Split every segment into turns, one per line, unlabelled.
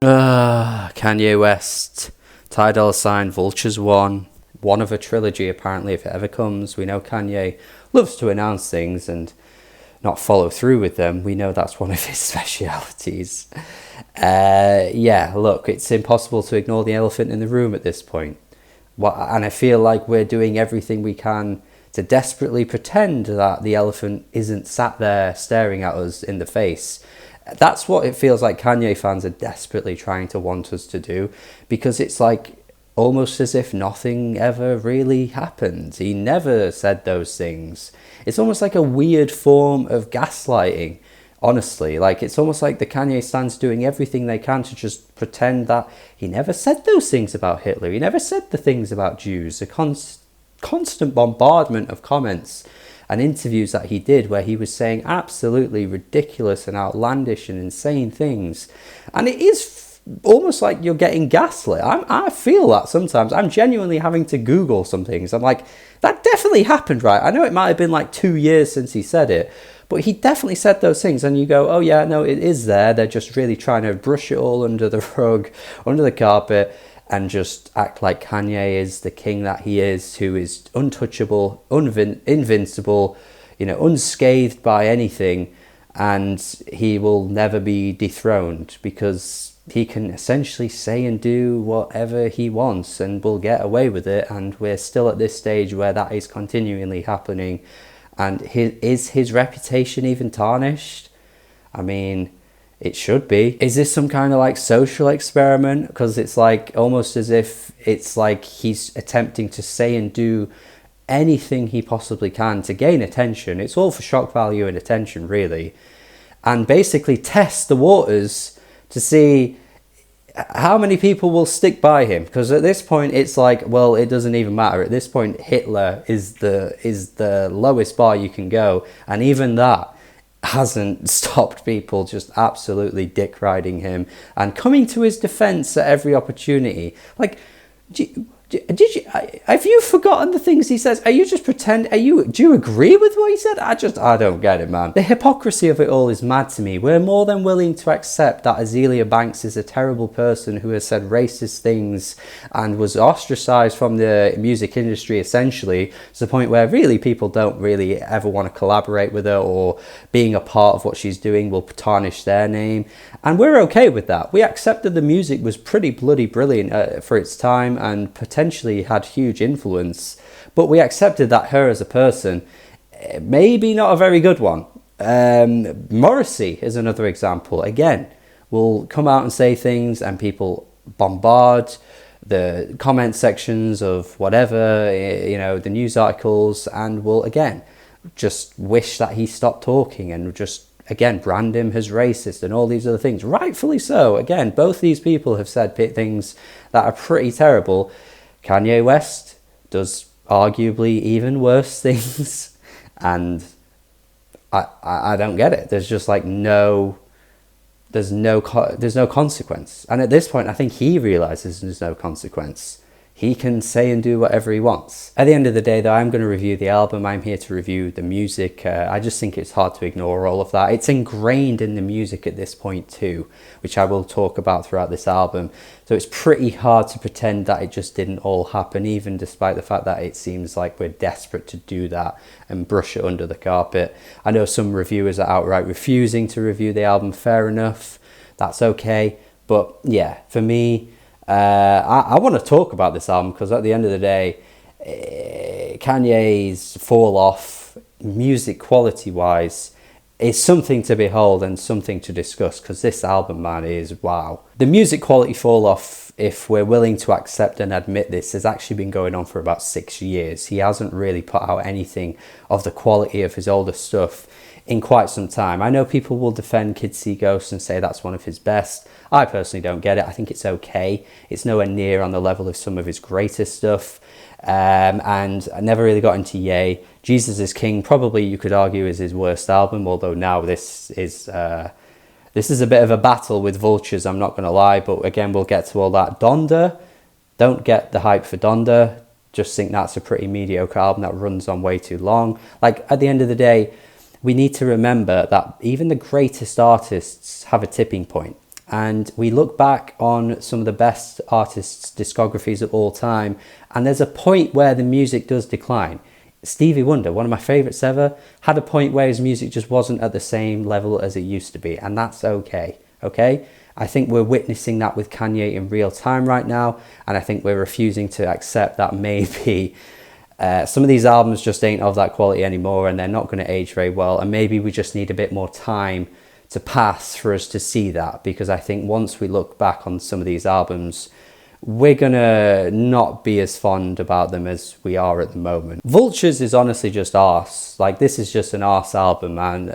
Kanye West, Dolla ign, Vultures 1. One of a trilogy, apparently, if it ever comes. We know Kanye loves to announce things and not follow through with them. We know that's one of his specialities. Yeah, look, it's impossible to ignore the elephant in the room at this point. And I feel like we're doing everything we can to desperately pretend that the elephant isn't sat there staring at us in the face. That's what it feels like Kanye fans are desperately trying to want us to do, because it's like almost as if nothing ever really happened. He never said those things. It's almost like a weird form of gaslighting, honestly. Like, it's almost like the Kanye stands doing everything they can to just pretend that he never said those things about Hitler. He never said the things about Jews. A constant bombardment of comments and interviews that he did where he was saying absolutely ridiculous and outlandish and insane things. And it is almost like you're getting gaslit. I feel that sometimes. I'm genuinely having to Google some things. I'm like, that definitely happened, right? I know it might have been like 2 years since he said it, but he definitely said those things. And you go, oh yeah, no, it is there. They're just really trying to brush it all under the rug, under the carpet, and just act like Kanye is the king that he is, who is untouchable, invincible, unscathed by anything, and he will never be dethroned because he can essentially say and do whatever he wants and will get away with it. And we're still at this stage where that is continually happening. And is his reputation even tarnished? I mean, it should be. Is this some kind of like social experiment? Because it's like almost as if it's like he's attempting to say and do anything he possibly can to gain attention. It's all for shock value and attention, really. And basically test the waters to see how many people will stick by him. Because at this point, it's like, well, it doesn't even matter. At this point, Hitler is the lowest bar you can go. And even that hasn't stopped people just absolutely dick riding him and coming to his defense at every opportunity. Like, have you forgotten the things he says? Are you just pretend? Do you agree with what he said? I don't get it, man. The hypocrisy of it all is mad to me. We're more than willing to accept that Azealia Banks is a terrible person who has said racist things and was ostracized from the music industry, essentially, to the point where really people don't really ever want to collaborate with her, or being a part of what she's doing will tarnish their name. And we're okay with that. We accepted the music was pretty bloody brilliant for its time and potentially had huge influence, but we accepted that her as a person, maybe not a very good one. Morrissey is another example. Again, will come out and say things and people bombard the comment sections of whatever, the news articles, and will again just wish that he stopped talking and just again brand him as racist and all these other things, rightfully so. Again, both these people have said things that are pretty terrible. Kanye West does arguably even worse things, and I don't get it. There's just like there's no consequence. And at this point, I think he realizes there's no consequence. He can say and do whatever he wants. At the end of the day, though, I'm going to review the album. I'm here to review the music. I just think it's hard to ignore all of that. It's ingrained in the music at this point too, which I will talk about throughout this album. So it's pretty hard to pretend that it just didn't all happen, even despite the fact that it seems like we're desperate to do that and brush it under the carpet. I know some reviewers are outright refusing to review the album. Fair enough. That's okay. But yeah, for me, I want to talk about this album because at the end of the day, Kanye's fall off, music quality wise, is something to behold and something to discuss, because this album, man, is wow. The music quality fall off, if we're willing to accept and admit this, has actually been going on for about 6 years. He hasn't really put out anything of the quality of his older stuff in quite some time. I know people will defend Kids See Ghosts and say that's one of his best. I personally don't get it. I think it's okay. It's nowhere near on the level of some of his greatest stuff. And I never really got into Ye. Jesus is King, probably you could argue is his worst album, although now this is a bit of a battle with Vultures, I'm not going to lie, but again, we'll get to all that. Donda, don't get the hype for Donda. Just think that's a pretty mediocre album that runs on way too long. Like, at the end of the day, we need to remember that even the greatest artists have a tipping point. And we look back on some of the best artists' discographies of all time, and there's a point where the music does decline. Stevie Wonder, one of my favourites ever, had a point where his music just wasn't at the same level as it used to be, and that's okay, okay? I think we're witnessing that with Kanye in real time right now, and I think we're refusing to accept that maybe some of these albums just ain't of that quality anymore, and they're not going to age very well, and maybe we just need a bit more time to pass for us to see that, because I think once we look back on some of these albums, we're gonna not be as fond about them as we are at the moment. Vultures is honestly just arse. Like, this is just an arse album, and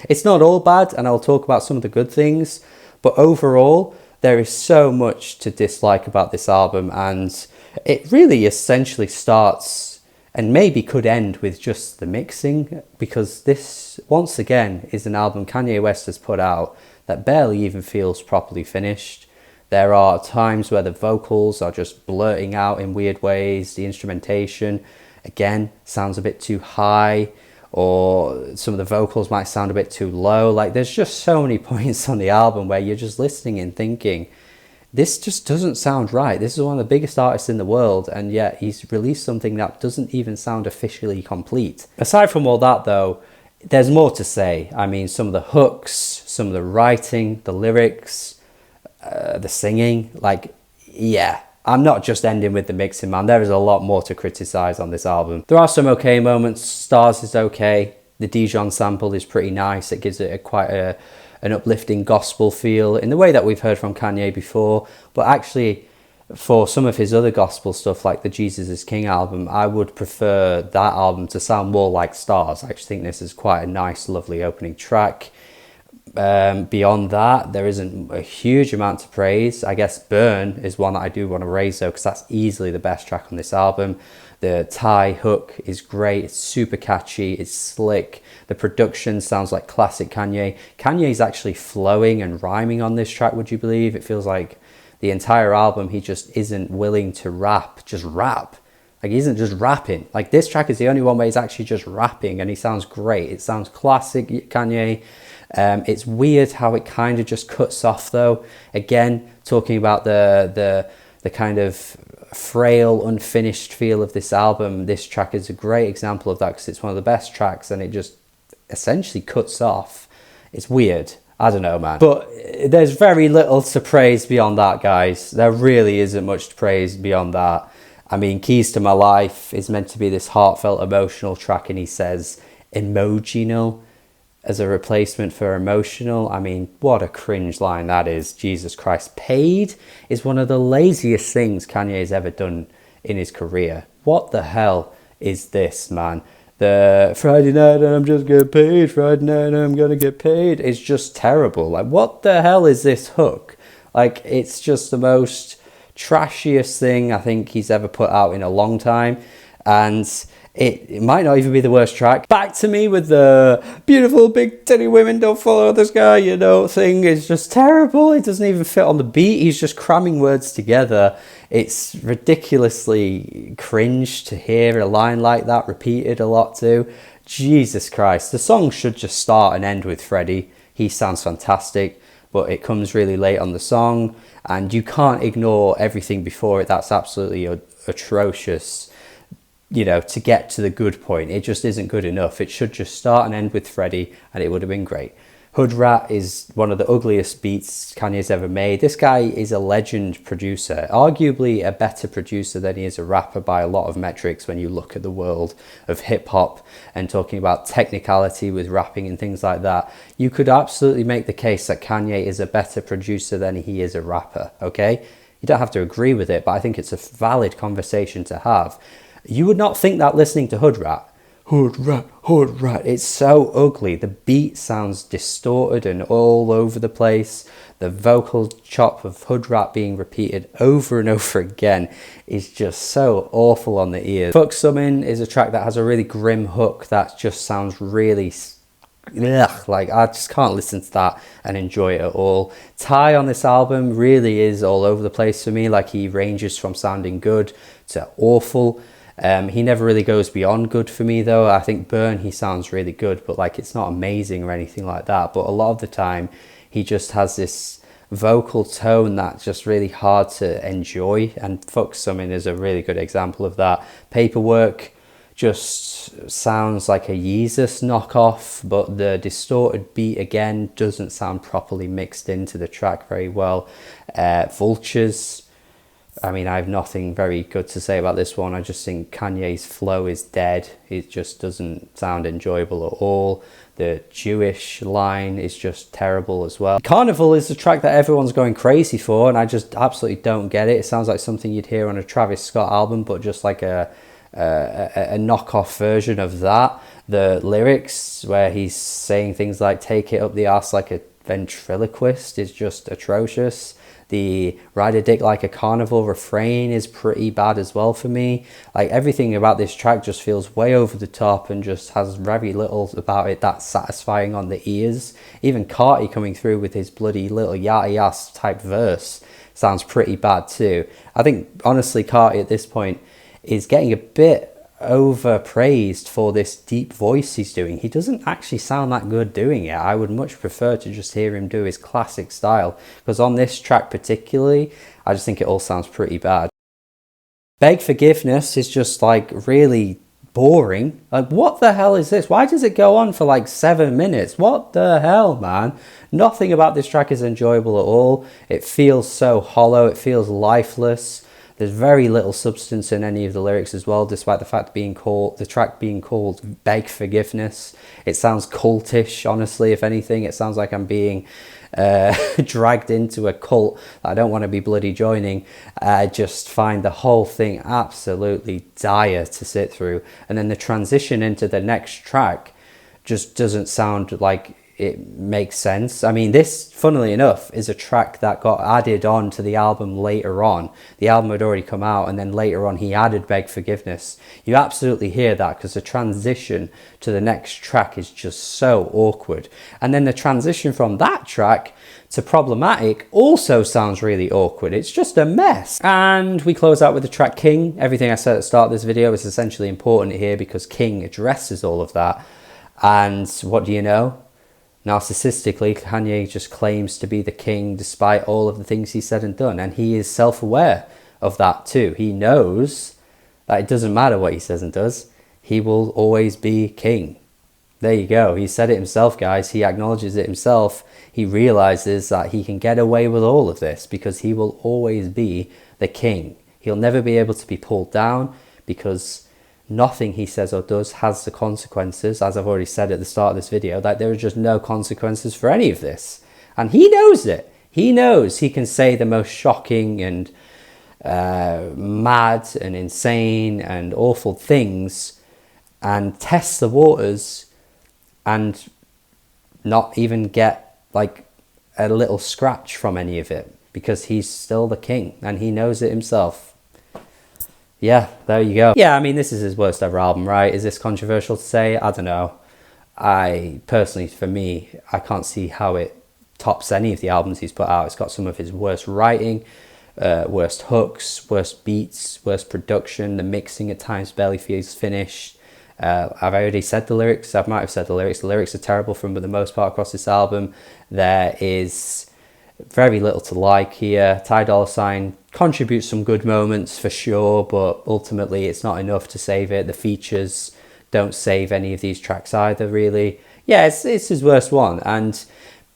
it's not all bad, and I'll talk about some of the good things, but overall there is so much to dislike about this album, and it really essentially starts and maybe could end with just the mixing, because this, once again, is an album Kanye West has put out that barely even feels properly finished. There are times where the vocals are just blurting out in weird ways. The instrumentation, again, sounds a bit too high, or some of the vocals might sound a bit too low. Like, there's just so many points on the album where you're just listening and thinking, this just doesn't sound right. This is one of the biggest artists in the world, and yet he's released something that doesn't even sound officially complete. Aside from all that, though, there's more to say. I mean, some of the hooks, some of the writing, the lyrics, the singing, like, yeah, I'm not just ending with the mixing, man. There is a lot more to criticize on this album. There are some okay moments. Stars is okay. The Dijon sample is pretty nice. It gives it quite an uplifting gospel feel in the way that we've heard from Kanye before. But actually, for some of his other gospel stuff, like the Jesus is King album, I would prefer that album to sound more like Stars. I actually think this is quite a nice, lovely opening track. Beyond that, there isn't a huge amount to praise. I guess Burn is one that I do want to raise, though, because that's easily the best track on this album. The Thai hook is great. It's super catchy. It's slick. The production sounds like classic Kanye. Kanye's actually flowing and rhyming on this track, would you believe? It feels like the entire album he just isn't willing to just rap. Like, he isn't just rapping. Like, this track is the only one where he's actually just rapping, and he sounds great. It sounds classic Kanye. It's weird how it kind of just cuts off, though. Again, talking about the kind of frail, unfinished feel of this album, this track is a great example of that, because it's one of the best tracks, and it just essentially cuts off. It's weird. I don't know, man. But there's very little to praise beyond that, guys. There really isn't much to praise beyond that. I mean, Keys to My Life is meant to be this heartfelt, emotional track, and he says emotional as a replacement for emotional. I mean, what a cringe line that is. Jesus Christ. Paid is one of the laziest things Kanye's ever done in his career. What the hell is this, man? The Friday night and I'm just getting paid, Friday night and I'm gonna get paid, is just terrible. Like, what the hell is this hook? Like, it's just the most trashiest thing I think he's ever put out in a long time, and it might not even be the worst track. Back to Me with the beautiful big titty women don't follow this guy, you know, thing is just terrible. It doesn't even fit on the beat. He's just cramming words together. It's ridiculously cringe to hear a line like that repeated a lot too. Jesus Christ. The song should just start and end with Freddie. He sounds fantastic, but it comes really late on the song, and you can't ignore everything before it. That's absolutely atrocious. You know, to get to the good point, it just isn't good enough. It should just start and end with Freddie, and it would have been great. Hood Rat is one of the ugliest beats Kanye's ever made. This guy is a legend producer, arguably a better producer than he is a rapper by a lot of metrics when you look at the world of hip-hop and talking about technicality with rapping and things like that. You could absolutely make the case that Kanye is a better producer than he is a rapper, okay? You don't have to agree with it, but I think it's a valid conversation to have. You would not think that listening to Hood Rat. Hood Rat, Hood Rat. It's so ugly. The beat sounds distorted and all over the place. The vocal chop of Hood Rat being repeated over and over again is just so awful on the ears. Fuck Summon is a track that has a really grim hook that just sounds really... Ugh, like, I just can't listen to that and enjoy it at all. Ty on this album really is all over the place for me. Like, he ranges from sounding good to awful. He never really goes beyond good for me, though. I think Burn, he sounds really good, but like, it's not amazing or anything like that. But a lot of the time He just has this vocal tone that's just really hard to enjoy, and Fuck Summon is a really good example of that. Paperwork just sounds like a Yeezus knockoff, but the distorted beat again doesn't sound properly mixed into the track very well. Vultures, I mean, I have nothing very good to say about this one. I just think Kanye's flow is dead. It just doesn't sound enjoyable at all. The Jewish line is just terrible as well. Carnival is the track that everyone's going crazy for, and I just absolutely don't get it. It sounds like something you'd hear on a Travis Scott album, but just like a knockoff version of that. The lyrics where he's saying things like "take it up the arse like a ventriloquist" is just atrocious. The "ride a dick like a carnival" refrain is pretty bad as well for me. Like, everything about this track just feels way over the top and just has very little about it that's satisfying on the ears. Even Carti coming through with his bloody little yachty ass type verse sounds pretty bad too. I think honestly Carti at this point is getting a bit overpraised for this deep voice he's doing. He doesn't actually sound that good doing it. I would much prefer to just hear him do his classic style, because on this track particularly, I just think it all sounds pretty bad. Beg Forgiveness is just like really boring. Like, what the hell is this? Why does it go on for like 7 minutes? What the hell, man? Nothing about this track is enjoyable at all. It feels so hollow. It feels lifeless. There's very little substance in any of the lyrics as well, despite the fact the track being called Beg Forgiveness. It sounds cultish, honestly, if anything. It sounds like I'm being dragged into a cult that I don't want to be bloody joining. I just find the whole thing absolutely dire to sit through. And then the transition into the next track just doesn't sound like it makes sense. I mean, this, funnily enough, is a track that got added on to the album later on. The album had already come out, and then later on he added Beg Forgiveness. You absolutely hear that, because the transition to the next track is just so awkward. And then the transition from that track to Problematic also sounds really awkward. It's just a mess. And we close out with the track King. Everything I said at the start of this video is essentially important here, because King addresses all of that. And what do you know? Narcissistically, Kanye just claims to be the king despite all of the things he said and done. And he is self-aware of that too. He knows that it doesn't matter what he says and does. He will always be king. There you go. He said it himself, guys. He acknowledges it himself. He realizes that he can get away with all of this because he will always be the king. He'll never be able to be pulled down, because nothing he says or does has the consequences. As I've already said at the start of this video, that there are just no consequences for any of this. And he knows it. He knows he can say the most shocking and mad and insane and awful things and test the waters and not even get like a little scratch from any of it, because he's still the king and he knows it himself. Yeah, there you go. Yeah, I mean, this is his worst ever album, right? Is this controversial to say? I don't know. I personally, for me, I can't see how it tops any of the albums he's put out. It's got some of his worst writing, worst hooks, worst beats, worst production. The mixing at times barely feels finished. I've already said the lyrics. I might have said the lyrics. The lyrics are terrible for the most part across this album. There is very little to like here. Ty Dolla $ign contributes some good moments for sure, but ultimately it's not enough to save it. The features don't save any of these tracks either, really. Yeah, it's his worst one. And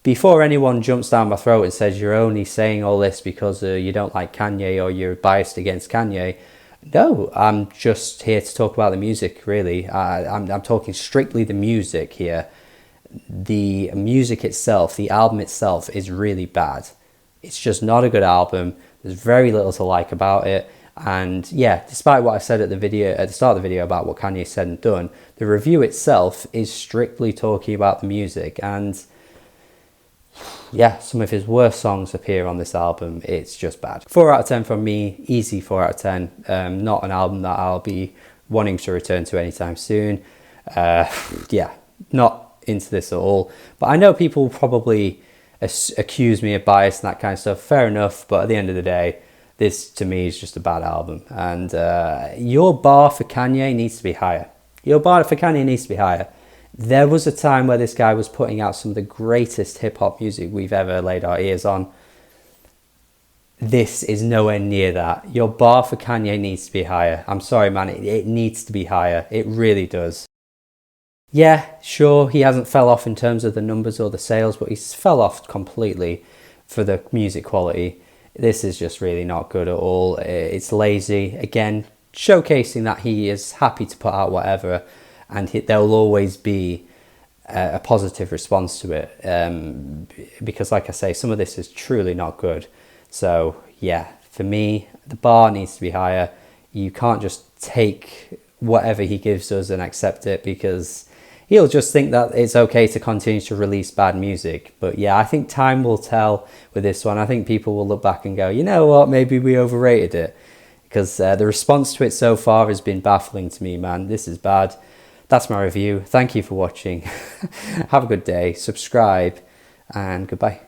before anyone jumps down my throat and says you're only saying all this because you don't like Kanye or you're biased against Kanye, no, I'm just here to talk about the music, really. I'm talking strictly the music here. The music itself, the album itself, is really bad. It's just not a good album. There's very little to like about it. And yeah, despite what I said at the start of the video about what Kanye said and done, the review itself is strictly talking about the music. And yeah, some of his worst songs appear on this album. It's just bad. 4 out of 10 from me. Easy 4 out of 10. Not an album that I'll be wanting to return to anytime soon. Yeah, not into this at all. But I know people probably accuse me of bias and that kind of stuff. Fair enough, but at the end of the day, this to me is just a bad album. And your bar for Kanye needs to be higher. Your bar for Kanye needs to be higher. There was a time where this guy was putting out some of the greatest hip-hop music we've ever laid our ears on. This is nowhere near that. Your bar for Kanye needs to be higher. I'm sorry, man, it needs to be higher. It really does. Yeah, sure, he hasn't fell off in terms of the numbers or the sales, but he's fell off completely for the music quality. This is just really not good at all. It's lazy. Again, showcasing that he is happy to put out whatever, and there'll always be a positive response to it. Because like I say, some of this is truly not good. So yeah, for me, the bar needs to be higher. You can't just take whatever he gives us and accept it, because he'll just think that it's okay to continue to release bad music. But yeah, I think time will tell with this one. I think people will look back and go, you know what, maybe we overrated it. Because the response to it so far has been baffling to me, man. This is bad. That's my review. Thank you for watching. Have a good day. Subscribe and goodbye.